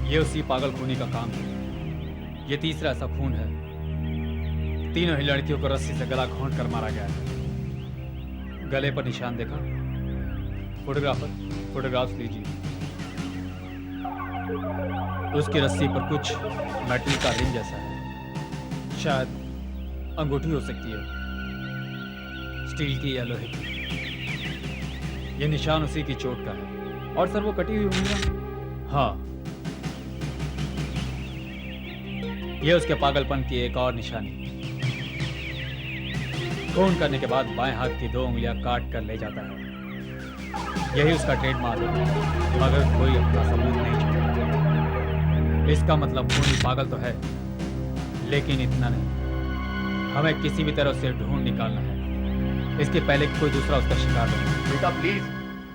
ये उसी पागल खूनी का काम है। ये तीसरा ऐसा खून है। तीनों ही लड़कियों को रस्सी से गला घोंट कर मारा गया है। गले पर निशान देखा? फोटोग्राफर, फोटोग्राफ्स लीजिए। उसकी रस्सी पर कुछ मेटल का रिंग जैसा है, शायद अंगूठी हो सकती है, स्टील की या लोहे की। ये निशान उसी की चोट का है। और सर वो कटी हुई उंगलियां? हाँ, ये उसके पागलपन की एक और निशानी। खून करने के बाद बाएं हाथ की 2 उंगलियां काट कर ले जाता है। यही उसका ट्रेडमार्क है, मगर कोई अपना सबूत नहीं छोड़ता। इसका मतलब खूनी पागल तो है, लेकिन इतना नहीं। हमें किसी भी तरह से ढूंढ निकालना है, इसके पहले कि कोई दूसरा उसका शिकार बने। बीता प्लीज,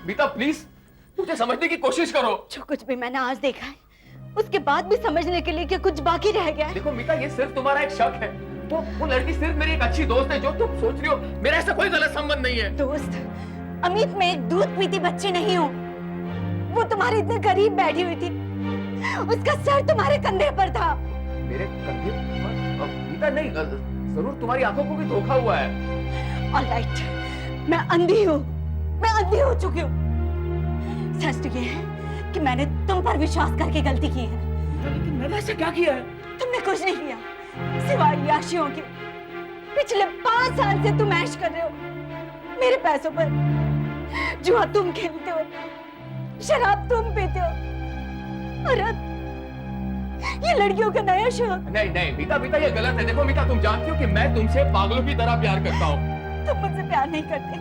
बीता प्लीज, मुझे समझने की कोशिश करो। जो कुछ भी मैंने आज देखा है, उसके बाद भी समझने के लिए क्या कुछ बाकी रह गया है? देखो मीता, ये सिर्फ तुम्हारा एक शक है। वो लड़की सिर्फ मेरी एक अच्छी दोस्त है। जो तुम सोच रही हो, मेरा ऐसा कोई गलत संबंध नहीं है। दोस्त? अमित, मैं एक दूध पीती बच्ची नहीं हूँ। वो तुम्हारे इतने करीब बैठी हुई थी, उसका सर तुम्हारे कंधे पर था। मेरे कंधे पर? मीता नहीं, जरूर तुम्हारी आंखों को भी धोखा हुआ है। ऑलराइट, मैं अंधी हूँ, मैं अंधी हो चुकी हूँ। सच तो ये है कि मैंने तुम पर विश्वास करके गलती की है। लेकिन मैंने ऐसा क्या किया है? तुमने कुछ नहीं किया, सिवाय याशियों के। पिछले 5 साल से तुम ऐश कर रहे हो मेरे पैसों पर। जुआ तुम खेलते हो, शराब तुम पीते हो, और अब ये लड़कियों का नया शौक। नहीं नहीं मीता, मीता ये गलत है। देखो मीता, तुम जानती हो कि मैं तुमसे पागलों की तरह प्यार करता हूँ। तुम मुझसे प्यार नहीं करते,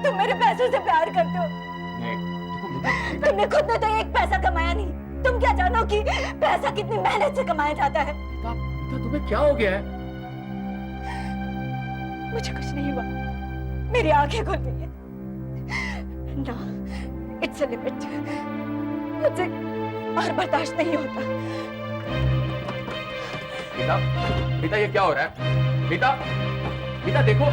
तुम मेरे पैसों से प्यार करते हो। नहीं, तुमने खुद ने तो एक पैसा कमाया नहीं। तुम क्या जानो कि पैसा कितनी मेहनत से कमाया जाता है? मीता, मीता तुम्हें क्या हो गया है? मुझे कुछ नहीं हुआ, मेरी आंखें खुल गई हैं। ना, इट्स अ लिमिट। मुझे और बर्दाश्त नहीं होता। मीता, मीता ये क्या हो रहा है? मीता, मीता देखो,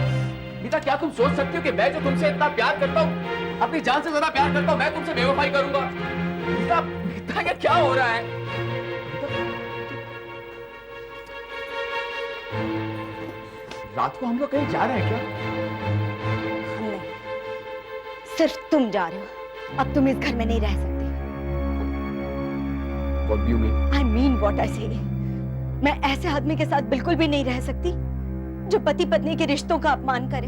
मीता क्या तुम सोच सकती हो कि मैं जो तुमसे इतना प्यार करता हूँ, अपनी जान से ज्यादा प्यार करता हूँ, मैं तुमसे बेवफाई करूंगा? मीता, मीता ये क्या हो रहा है? रात को हम लोग कहीं जा रहे हैं क्या? नहीं, सिर्फ तुम जा रहे हो। अब तुम इस घर में नहीं रह सकते। What do you mean? I mean what I say. मैं ऐसे आदमी के साथ बिल्कुल भी नहीं रह सकती जो पति पत्नी के रिश्तों का अपमान करे।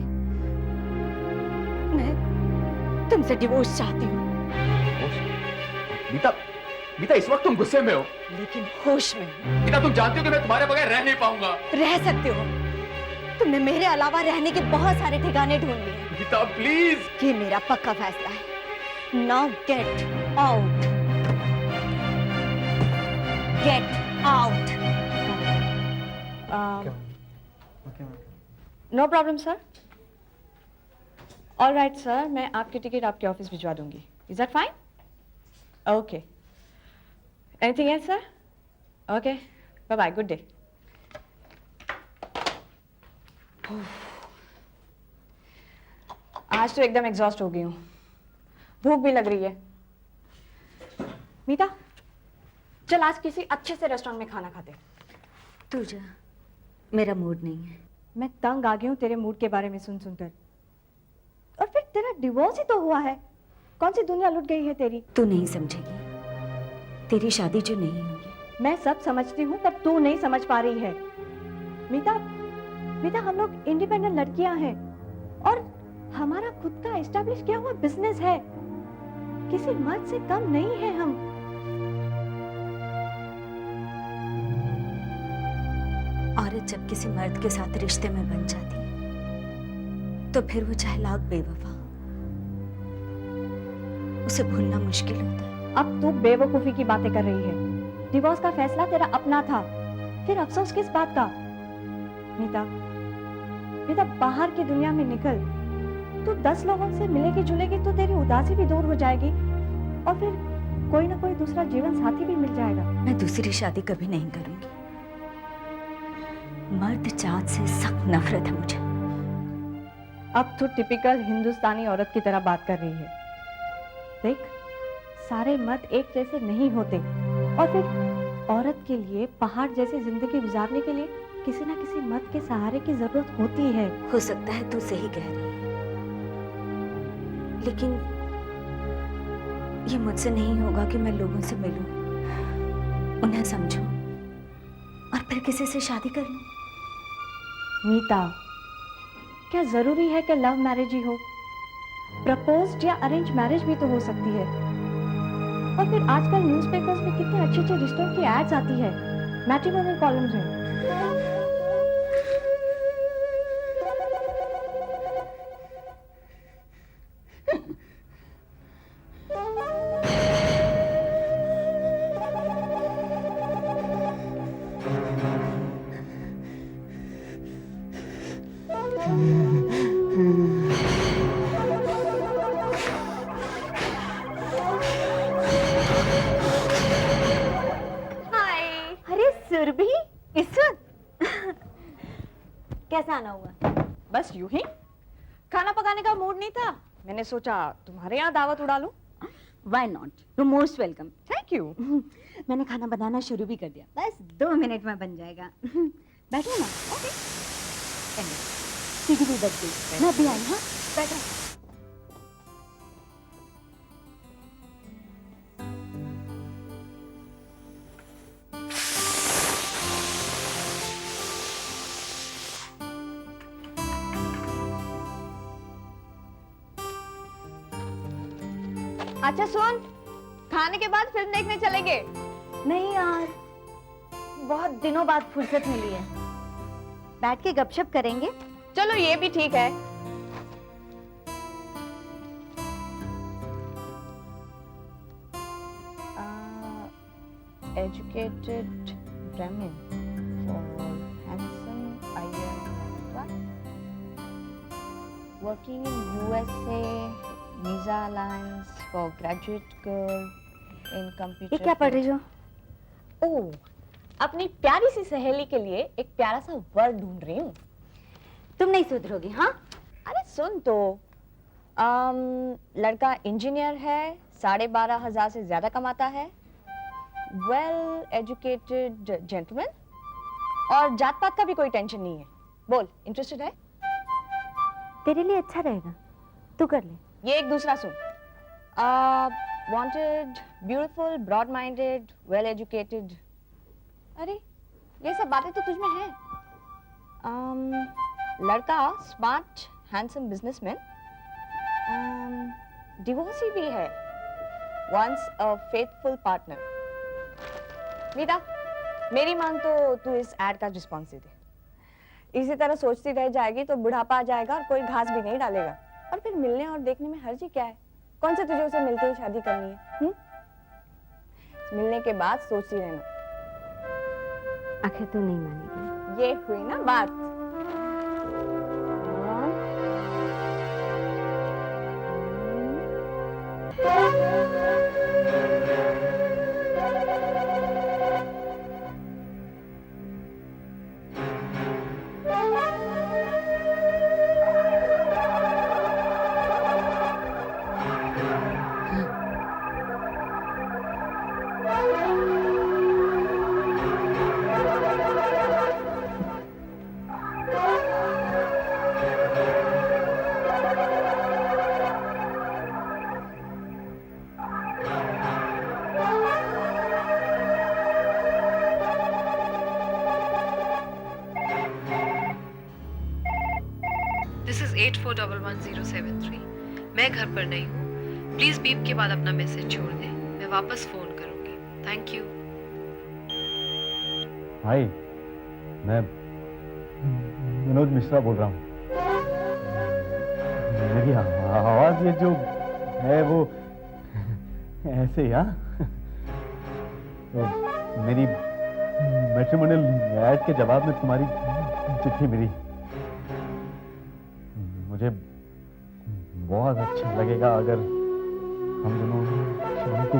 मैं तुमसे डिवोर्स चाहती हूँ। मीता, मीता इस वक्त तुम गुस्से में हो, लेकिन होश में हूँ। मीता तुम जानती हो कि मैं तुम्हारे बगैर रह नहीं पाऊंगा। रह सकते हो, तुमने मेरे अलावा रहने के बहुत सारे ठिकाने ढूंढ लिए। मीता प्लीज। ये मेरा पक्का फैसला है। Now get out, get out. No problem sir. All right sir, मैं आपकी टिकट आपके ऑफिस भिजवा दूंगी। Is that fine? Okay. Anything else sir? Okay, bye bye, good day. आज तो एकदम एग्जॉस्ट हो गई हूँ, भूख भी लग रही है। मीता, चल आज किसी अच्छे से रेस्टोरेंट में खाना खाते। तू जा, मेरा मूड नहीं है। मैं तंग आ गई हूँ तेरे मूड के बारे में सुन सुनकर। और फिर तेरा डिवोर्स ही तो हुआ है, कौन सी दुनिया लुट गई है तेरी? तू नहीं समझेगी, तेरी शादी जो नहीं होगी। मैं सब समझती हूँ, पर तू नहीं समझ पा रही है। मीता, मीता हम लोग इंडिपेंडेंट लड़कियां हैं और हमारा खुद का एस्टैब्लिश किया हुआ बिजनेस है। किसी मर्द से कम नहीं है हम। औरत जब किसी मर्द के साथ रिश्ते में बन जाती है तो फिर वो चाहे लाख बेवफा हो, उसे भूलना मुश्किल होता है। अब तू बेवकूफी की बातें कर रही है। डिवोर्स का फैसला तेरा अपना था, फिर अफसोस किस बात का? मीता, मीता बाहर की दुनिया में निकल। तू 10 लोगों से मिलेगी जुलेगी तो तेरी उदासी भी दूर हो जाएगी और फिर कोई ना कोई दूसरा जीवन साथी भी मिल जाएगा। मैं दूसरी शादी कभी नहीं करूंगी। मर्द जात से सख्त नफरत है मुझे। अब तू टिपिकल हिंदुस्तानी औरत की तरह बात कर रही है। देख, सारे मर्द एक जैसे नहीं होते। और फिर औरत के लिए पहाड़ जैसी जिंदगी गुजारने के लिए किसी ना किसी मर्द के सहारे की जरूरत होती है। हो सकता है तू सही कह रही है, लेकिन ये मुझसे नहीं होगा कि मैं लोगों से मिलूं, उन्हें समझूं और फिर किसी से शादी कर लूं। मीता, क्या जरूरी है कि लव मैरिज ही हो? प्रपोज्ड या अरेंज मैरिज भी तो हो सकती है। और फिर आजकल न्यूज़पेपर्स में कितने अच्छे अच्छे रिश्तों की एड्स आती है, मैट्रिमोनियल कॉलम्स में। हाय। अरे सुरभि, इस वक्त कैसा आना हुआ? बस यूं ही। खाना पकाने का मूड नहीं था, मैंने सोचा तुम्हारे यहाँ दावत उड़ा लूं। Why not? You're most welcome. Thank you. मैंने खाना बनाना शुरू भी कर दिया, बस 2 मिनट में बन जाएगा। बैठो ना। ओके। सीढ़ी भी बच गई, मैं भी आई। हाँ, बैठो। अच्छा सुन, खाने के बाद फिल्म देखने चलेंगे। नहीं यार, बहुत दिनों बाद फुर्सत मिली है, बैठ के गपशप करेंगे। चलो ये भी ठीक है। Educated Brahmin for handsome Iyer, working in USA, visa allowance for graduate girl in computer. ये क्या पढ़ रही हो? ओह, अपनी प्यारी सी सहेली के लिए एक प्यारा सा वर्ड ढूंढ रही हूँ। तुम नहीं सुधरोगी। हाँ, अरे सुन तो, लड़का इंजीनियर है, 12,500 से ज्यादा कमाता है, वेल एजुकेटेड जेंटलमैन, और जात पात का भी कोई टेंशन नहीं है। बोल, इंटरेस्टेड है? तेरे लिए अच्छा रहेगा, तू कर ले। ये एक दूसरा सुन। Wanted, beautiful, broad minded, well educated. अरे ये सब बातें तो तुझ में है। लड़का स्मार्ट, हैंडसम बिजनेसमैन, डिवोर्सी भी है, once a faithful partner. Neeta, मेरी मान तो तू इस एड का रिस्पॉन्स दे दे। इसी तरह सोचती रह जाएगी तो बुढ़ापा आ जाएगा और कोई घास भी नहीं डालेगा। और फिर मिलने और देखने में हर्ज ही क्या है? कौन से तुझे उसे मिलते ही शादी करनी है? मिलने के बाद सोचती रहना। आखिर तू नहीं मानेगी। ये हुई ना बात। This is 84111073। मैं घर पर नहीं हूँ, प्लीज बीप के बाद अपना मैसेज छोड़ दें, मैं वापस फोन करूंगी। Thank you. हाय, मैं विनोद मिश्रा बोल रहा हूँ। मेरी आवाज ये जो है वो ऐसे ही, हाँ? तो मेरी मैट्रिमोनियल ऐड के जवाब में तुम्हारी चिट्ठी मिली। मुझे बहुत अच्छा लगेगा अगर हम दोनों शाम को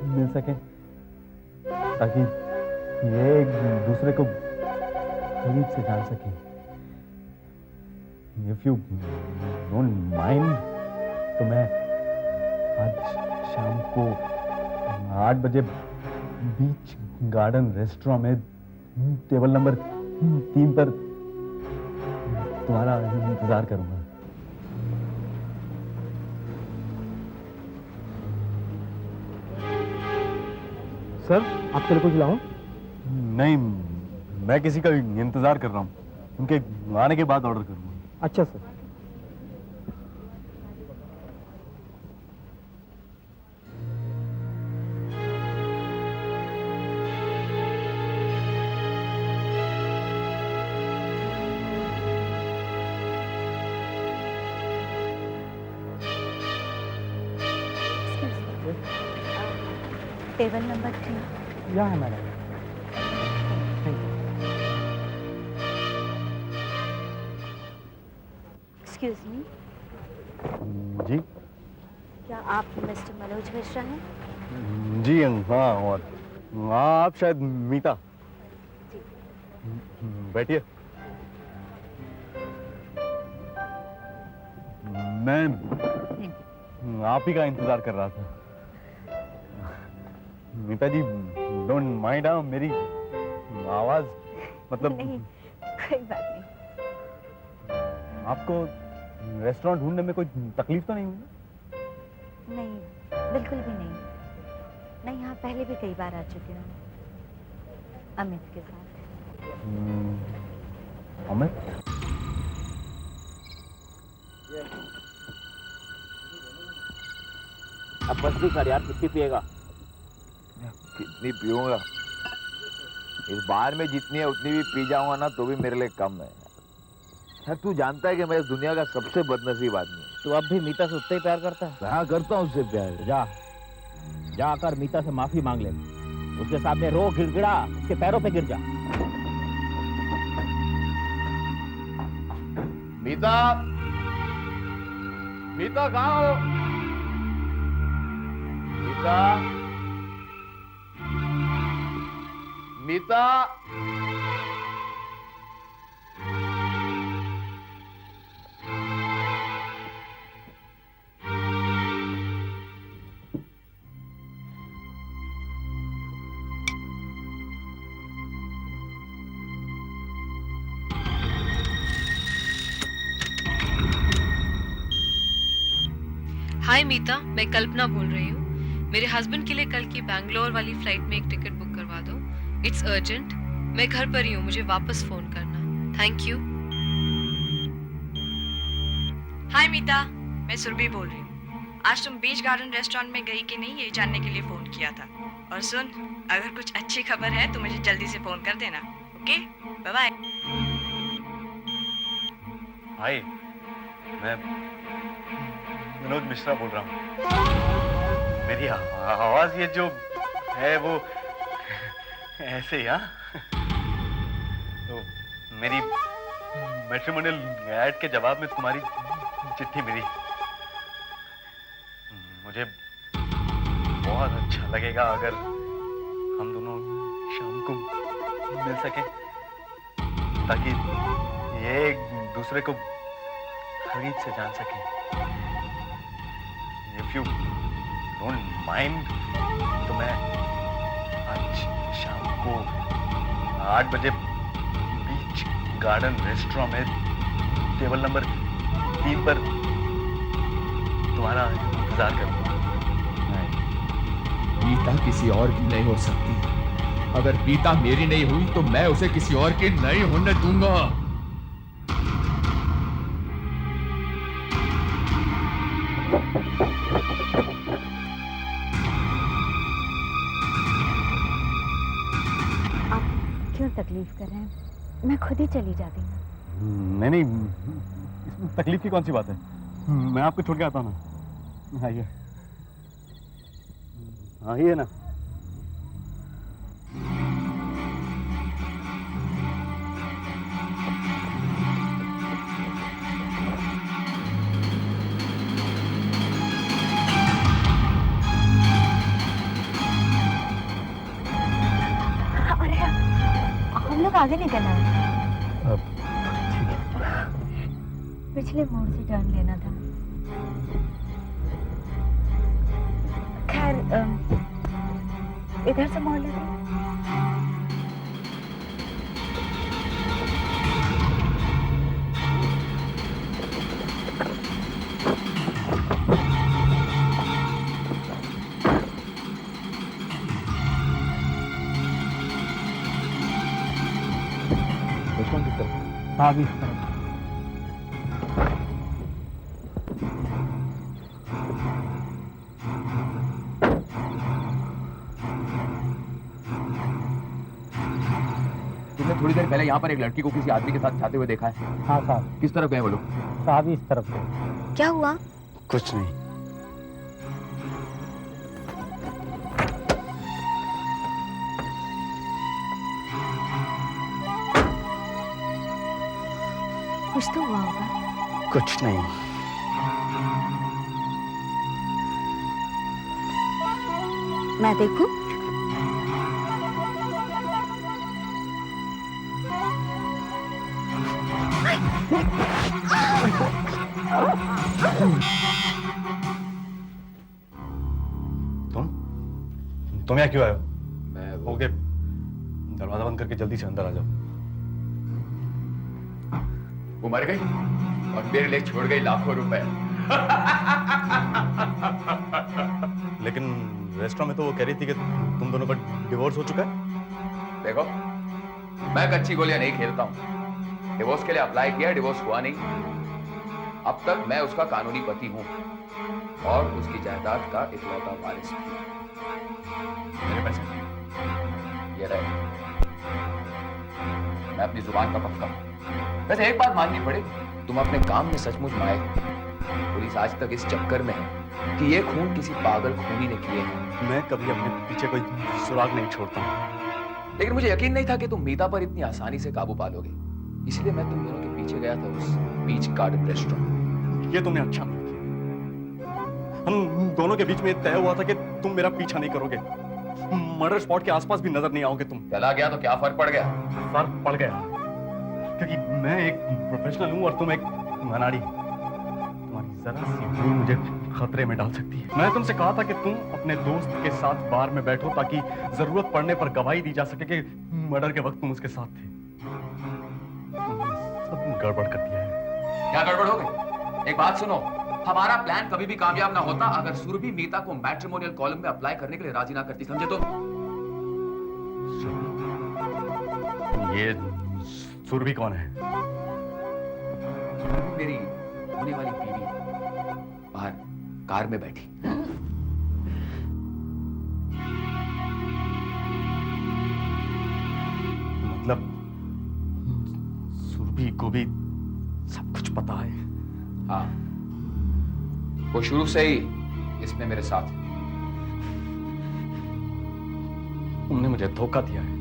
मिल सकें, ताकि ये एक दूसरे को करीब से जान सकें। If you don't mind, तो मैं आज शाम को 8 बजे बीच गार्डन रेस्टोरेंट में टेबल नंबर 3 पर तुम्हारा इंतजार करूंगा। सर आपके लिए कुछ लाऊं? नहीं, मैं किसी का इंतजार कर रहा हूँ, उनके आने के बाद ऑर्डर करूंगा। अच्छा सर। Table number 3। यहाँ है मैडम। एक्सक्यूज मी, जी क्या आप मिस्टर मनोज मिश्रा हैं? जी हाँ, और हाँ, आप शायद मीता। बैठिए। मैं आप ही का इंतजार कर रहा था। मीता जी, डोंट माइंड, मेरी आवाज मतलब नहीं, कोई बात नहीं। आपको रेस्टोरेंट ढूंढने में कोई तकलीफ तो नहीं हुई? नहीं, बिल्कुल भी नहीं। मैं यहाँ पहले भी कई बार आ चुकी हूँ, अमित के साथ। अमित? अब बस भी कर यार, कितनी पिएगा? कितनी पीऊंगा? इस बार में जितनी है उतनी भी पी जाऊंगा ना तो भी मेरे लिए कम है यार। तू जानता है कि मैं इस दुनिया का सबसे बदनसीब आदमी हूँ। तू अब भी मीता से उतना ही प्यार करता है? हाँ, करता हूँ उससे प्यार। जाकर मीता से माफी मांग ले, उसके सामने रो, गिड़गिड़ा, उसके पैरों पे गिर जा। मीता, मीता कहाँ हो? मीता, मीता, हाय मीता, मैं कल्पना बोल रही हूँ। मेरे हस्बैंड के लिए कल की बैंगलोर वाली फ्लाइट में एक टिकट बुक करवा दो। It's urgent. मैं घर पर ही हूँ, मुझे वापस फोन करना। Thank you. हाय मीता, मैं सुरभि बोल रही हूँ। आज तुम बीच गार्डन रेस्टोरेंट में गई कि नहीं ये जानने के लिए फोन किया था। और सुन, अगर कुछ अच्छी खबर है तो मुझे जल्दी से फोन कर देना। Okay, bye bye. हाय, मैं मनोज मिश्रा बोल रहा हूँ। मेरी आवाज ये जो है वो ऐसे ही, हाँ? तो मेरी मैट्रिमोनियल ऐड के जवाब में तुम्हारी चिट्ठी मिली। मुझे बहुत अच्छा लगेगा अगर हम दोनों शाम को मिल सके, ताकि ये एक दूसरे को करीब से जान सके। If you don't mind, तो मैं आज शाम को 8 बजे बीच गार्डन रेस्टोरेंट में टेबल नंबर 3 पर तुम्हारा इंतजार करूंगा। पीता किसी और की नहीं हो सकती। अगर पीता मेरी नहीं हुई तो मैं उसे किसी और की नहीं होने दूंगा। आप क्यों तकलीफ कर रहे हैं? मैं खुद ही चली जाती हूँ। नहीं नहीं, इसमें तकलीफ की कौन सी बात है? मैं आपको छोड़ के आता हूँ ना। आइए आइए ना। अरे हम लोग आगे निकलना है। पिछले मोड़ से टर्न लेना था। खैर इधर से मोड़ लगा। रेस्टोरेंट किस तरफ? हाँ भी इस तरफ। तुमने थोड़ी देर पहले यहाँ पर एक लड़की को किसी आदमी के साथ जाते हुए देखा है। हाँ साहब, किस तरफ गए वो लोग? साहब इस तरफ से। क्या हुआ? कुछ नहीं। कुछ तो हुआ होगा। कुछ नहीं। मैं देखूं? तुम यहाँ क्यों आए हो? मैं हो गए, दरवाजा बंद करके जल्दी से अंदर आ जाओ। वो मर गई और मेरे लिए छोड़ गई लाखों रुपए। लेकिन रेस्टोरेंट में तो वो कह रही थी कि तुम दोनों का डिवोर्स हो चुका है। देखो, मैं कच्ची गोलियां नहीं खेलता हूं। डिवोर्स के लिए अप्लाई किया, डिवोर्स हुआ नहीं। अब तक मैं उसका कानूनी पति हूं और उसकी जायदाद का इकलौता वारिस भी। मेरे पैसे ये रहे। मैं अपनी जुबान का पक्का हूं। वैसे एक बात माननी पड़े, तुम अपने काम में सचमुच माहिर। पुलिस आज तक इस चक्कर में है कि ये खून किसी पागल खूनी ने किए हैं। मैं कभी अपने पीछे कोई सुराग नहीं छोड़ता हूँ। लेकिन मुझे यकीन नहीं था कि तुम मीता पर इतनी आसानी से काबू पालोगे, इसलिए मैं तुम दोनों के पीछे गया था उस बीच गार्डन रेस्टोरेंट। ये तुमने अच्छा नहीं किया। हम दोनों के बीच में तय हुआ था कि तुम मेरा पीछा नहीं करोगे, मर्डर स्पॉट के आसपास भी नजर नहीं आओगे तुम। चला गया तो क्या फर्क पड़ गया? फर्क पड़ गया क्योंकि मैं एक प्रोफेशनल हूं और तुम एक अनाड़ी। तुम्हारी जरा सी भूल मुझे खतरे में डाल सकती है। मैं तुमसे कहा था कि तुम अपने दोस्त के साथ बार में बैठो ताकि जरूरत पड़ने पर गवाही दी जा सके कि मर्डर के वक्त तुम उसके साथ थे। तुमने सब गड़बड़ कर दिया है। क्या गड़बड़ हो गई? एक बात सुनो, हमारा प्लान कभी भी कामयाब ना होता अगर सुरभि मीता को मैट्रिमोनियल कॉलम में अप्लाई करने के लिए राजी ना करती, समझे? तो ये सुरभि कौन है? सुरभि मेरी होने वाली बीवी बाहर कार में बैठी। मतलब सुरभि को भी सब कुछ पता है? हाँ, वो शुरू से ही इसमें मेरे साथ है। तुमने मुझे धोखा दिया है।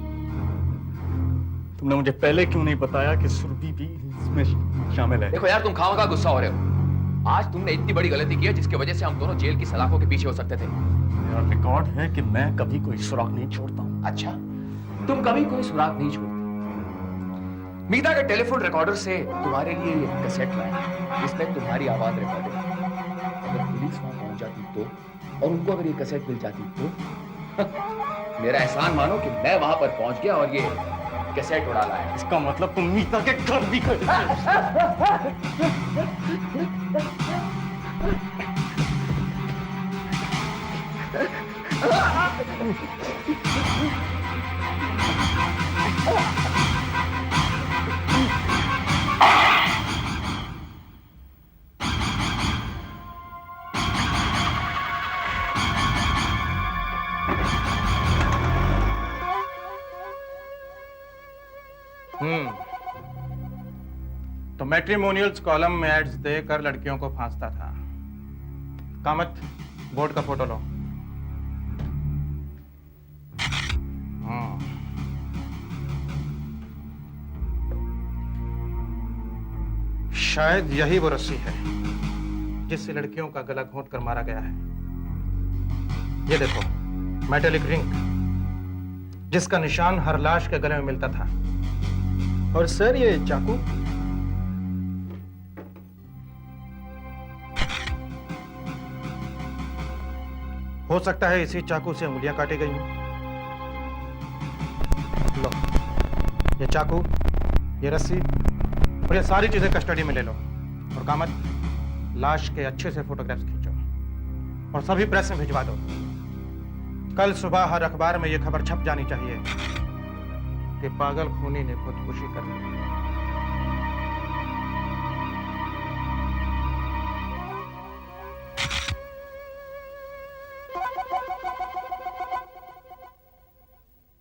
तुमने मुझे पहले क्यों नहीं बताया कि सुरभि भी इसमें शामिल है? देखो यार, तुम खामखा गुस्सा हो रहे हो। आज तुमने इतनी बड़ी गलती की है जिसकी वजह से हम दोनों जेल की सलाखों के पीछे हो सकते थे। मेरा रिकॉर्ड है कि मैं कभी कोई सुराग नहीं छोड़ता हूँ। अच्छा, तुम कभी कोई सुराग नहीं छोड़ते। मीता के टेलीफोन रिकॉर्डर से तुम्हारे लिए ये कैसेट लाया, इसमें तुम्हारी आवाज रिकॉर्ड है। अगर पुलिस वहां पहुंच जाती तो, और उनको अगर ये कैसेट मिल जाती तो मेरा एहसान मानो कि मैं वहां पर पहुंच गया और ये कैसेट उड़ा लाया। इसका मतलब तुम मीता के घर भी गए। तो मैट्रिमोनियल्स कॉलम में एड्स देकर लड़कियों को फांसता था। कामत, बोर्ड का फोटो लो। शायद यही वो रस्सी है जिससे लड़कियों का गला घोंट कर मारा गया है। ये देखो, मेटेलिक रिंग जिसका निशान हर लाश के गले में मिलता था। और सर, ये चाकू हो सकता है इसी चाकू से उंगलियां काटी गई हों। ये चाकू, ये रस्सी और ये सारी चीजें कस्टडी में ले लो। और कामत, लाश के अच्छे से फोटोग्राफ्स खींचो और सभी प्रेस में भिजवा दो। कल सुबह हर अखबार में ये खबर छप जानी चाहिए कि पागल खूनी ने खुदकुशी कर ली।